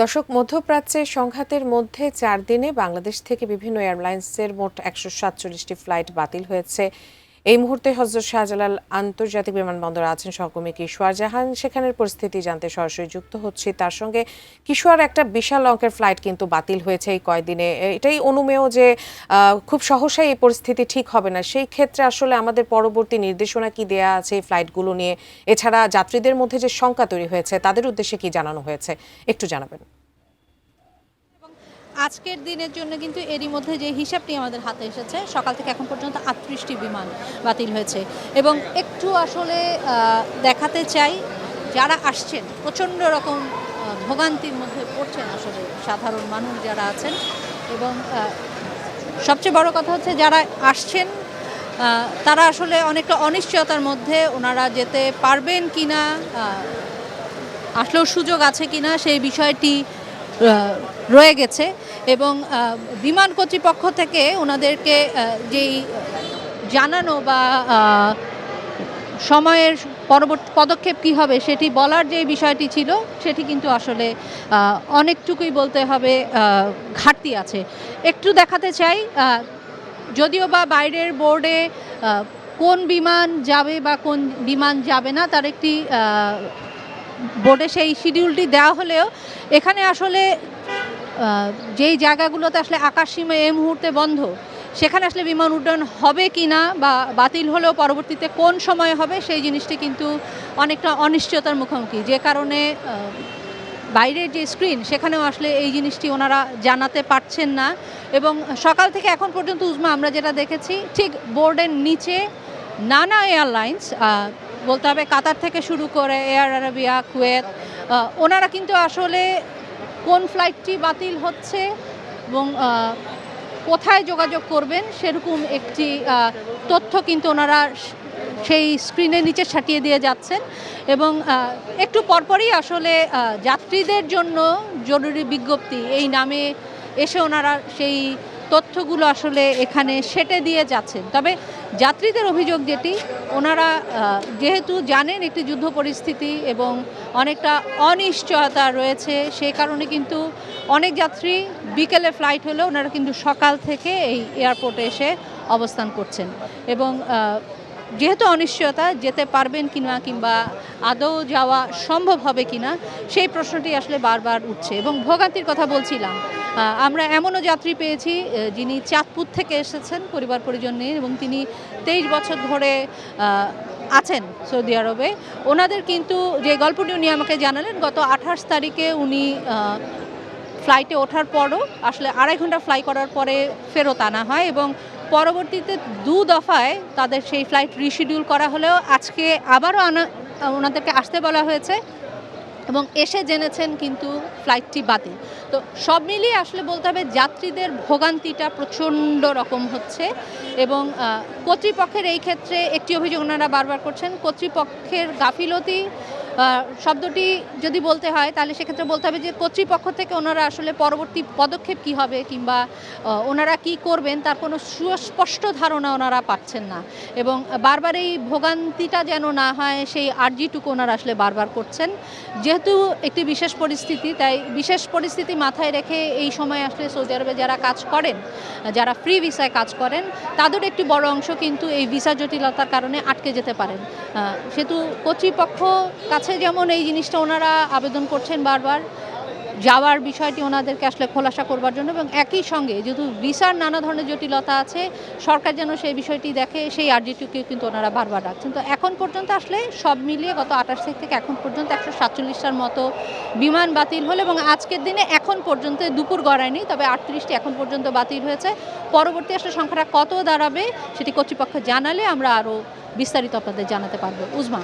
দর্শক, মধ্যপ্রাচ্যে সংঘাতের মধ্যে ৪ দিনে বাংলাদেশ থেকে বিভিন্ন এয়ারলাইন্সের মোট ১৪৭টি ফ্লাইট বাতিল হয়েছে। এই মুহূর্তে হযরত শাহজালাল আন্তর্জাতিক বিমানবন্দরে আছেন সহকর্মী কিশোর জাহান। সেখানের পরিস্থিতি জানতে সরাসরি যুক্ত হচ্ছি তার সঙ্গে। কিশোর, একটা বিশাল অঙ্কের ফ্লাইট কিন্তু বাতিল হয়েছে এই কয়দিনে। এটাই অনুমেয় যে খুব সহসাই এই পরিস্থিতি ঠিক হবে না। সেই ক্ষেত্রে আসলে আমাদের পরবর্তী নির্দেশনা কি দেয়া আছে এই ফ্লাইটগুলো নিয়ে? এছাড়া যাত্রীদের মধ্যে যে শঙ্কা তৈরি হয়েছে তাদের উদ্দেশ্যে কি জানানো হয়েছে একটু জানাবেন। আজকের দিনের জন্য কিন্তু এরই মধ্যে যে হিসাবটি আমাদের হাতে এসেছে, সকাল থেকে এখন পর্যন্ত ৩৮টি বিমান বাতিল হয়েছে। এবং একটু আসলে দেখাতে চাই, যারা আসছেন প্রচণ্ড রকম ভোগান্তির মধ্যে পড়ছেন আসলে সাধারণ মানুষ যারা আছেন। এবং সবচেয়ে বড় কথা হচ্ছে যারা আসছেন তারা আসলে অনেকটা অনিশ্চয়তার মধ্যে, ওনারা যেতে পারবেন কিনা, আসলেও সুযোগ আছে কিনা সেই বিষয়টি রয়ে গেছে। এবং বিমান কর্তৃপক্ষ থেকে ওনাদেরকে যেই জানানো বা সময়ের পরবর্তী পদক্ষেপ কী হবে সেটি বলার যে বিষয়টি ছিল, সেটি কিন্তু আসলে অনেকটুকুই বলতে হবে ঘাটতি আছে। একটু দেখাতে চাই, যদিও বা বাইরের বোর্ডে কোন বিমান যাবে বা কোন বিমান যাবে না তার একটি বোর্ডে সেই শিডিউলটি দেওয়া হলেও এখানে আসলে যেই জায়গাগুলোতে আসলে আকাশসীমা এই মুহূর্তে বন্ধ, সেখানে আসলে বিমান উড্ডয়ন হবে কি না বা বাতিল হলেও পরবর্তীতে কোন সময় হবে সেই জিনিসটি কিন্তু অনেকটা অনিশ্চয়তার মুখোমুখি। যে কারণে বাইরের যে স্ক্রিন সেখানেও আসলে এই জিনিসটি ওনারা জানাতে পারছেন না। এবং সকাল থেকে এখন পর্যন্ত উজমা আমরা যেটা দেখেছি, ঠিক বোর্ডের নিচে নানা এয়ারলাইন্স, বলতে হবে কাতার থেকে শুরু করে এয়ার আরাবিয়া, কুয়েত, ওনারা কিন্তু আসলে কোন ফ্লাইটটি বাতিল হচ্ছে এবং কোথায় যোগাযোগ করবেন সেরকম একটি তথ্য কিন্তু ওনারা সেই স্ক্রিনের নিচে ছাটিয়ে দিয়ে যাচ্ছেন। এবং একটু পরপরই আসলে যাত্রীদের জন্য জরুরি বিজ্ঞপ্তি এই নামে এসে ওনারা সেই তথ্যগুলো আসলে এখানে সেটে দিয়ে যাচ্ছেন। তবে যাত্রীদের অভিযোগ যেটি, ওনারা যেহেতু জানেন একটি যুদ্ধ পরিস্থিতি এবং অনেকটা অনিশ্চয়তা রয়েছে, সেই কারণে কিন্তু অনেক যাত্রী বিকেলে ফ্লাইট হলেও ওনারা কিন্তু সকাল থেকে এই এয়ারপোর্টে এসে অবস্থান করছেন। এবং যেহেতু অনিশ্চয়তা, যেতে পারবেন কিনা কিংবা আদৌ যাওয়া সম্ভব হবে কিনা সেই প্রশ্নটি আসলে বারবার উঠছে। এবং ভোগান্তির কথা বলছিলাম, আমরা এমনও যাত্রী পেয়েছি যিনি চাঁদপুর থেকে এসেছেন পরিবার পরিজন নিয়ে এবং তিনি 23 বছর ধরে আছেন সৌদি আরবে। ওনাদের কিন্তু যে গল্পটি উনি আমাকে জানালেন, গত 28 তারিখে উনি ফ্লাইটে ওঠার পরও আসলে 2.5 ঘন্টা ফ্লাই করার পরে ফেরত আনা হয় এবং পরবর্তীতে 2 দফায় তাদের সেই ফ্লাইট রিশিডিউল করা হলেও আজকে আবারও ওনাদেরকে আসতে বলা হয়েছে এবং এসে জেনেছেন কিন্তু ফ্লাইটটি বাতিল। তো সব মিলিয়ে আসলে বলতে হবে যাত্রীদের ভোগান্তিটা প্রচণ্ড রকম হচ্ছে। এবং কর্তৃপক্ষের এই ক্ষেত্রে একটি অভিযোগ ওনারা বারবার করছেন, কর্তৃপক্ষের গাফিলতি শব্দটি যদি বলতে হয় তাহলে সেক্ষেত্রে বলতে হবে যে কর্তৃপক্ষ থেকে ওনারা আসলে পরবর্তী পদক্ষেপ কী হবে কিংবা ওনারা কি করবেন তার কোনো সুস্পষ্ট ধারণা ওনারা পাচ্ছেন না। এবং বারবার এই ভোগান্তিটা যেন না হয় সেই আর্জিটুকু ওনারা আসলে বারবার করছেন। যেহেতু একটি বিশেষ পরিস্থিতি, তাই বিশেষ পরিস্থিতি মাথায় রেখে এই সময় আসলে সৌদি আরবে যারা কাজ করেন, যারা ফ্রি ভিসায় কাজ করেন, তাদের একটি বড় অংশ কিন্তু এই ভিসা জটিলতার কারণে আটকে যেতে পারেন। সেহেতু কর্তৃপক্ষ কাছে যেমন এই জিনিসটা ওনারা আবেদন করছেন বারবার, যাওয়ার বিষয়টি ওনাদেরকে আসলে খোলাসা করবার জন্য, এবং একই সঙ্গে যেহেতু ভিসার নানা ধরনের জটিলতা আছে, সরকার যেন সেই বিষয়টি দেখে সেই আর্জিটুকুও কিন্তু ওনারা বারবার রাখছেন। তো এখন পর্যন্ত আসলে সব মিলিয়ে গত 28 তারিখ থেকে এখন পর্যন্ত 147টার মতো বিমান বাতিল হলো এবং আজকের দিনে এখন পর্যন্ত দুপুর গড়ায়নি, তবে 38টি এখন পর্যন্ত বাতিল হয়েছে। পরবর্তী আসলে সংখ্যাটা কত দাঁড়াবে সেটি কর্তৃপক্ষ জানালে আমরা আরও বিস্তারিত আপনাদের জানাতে পারবো। উজমা।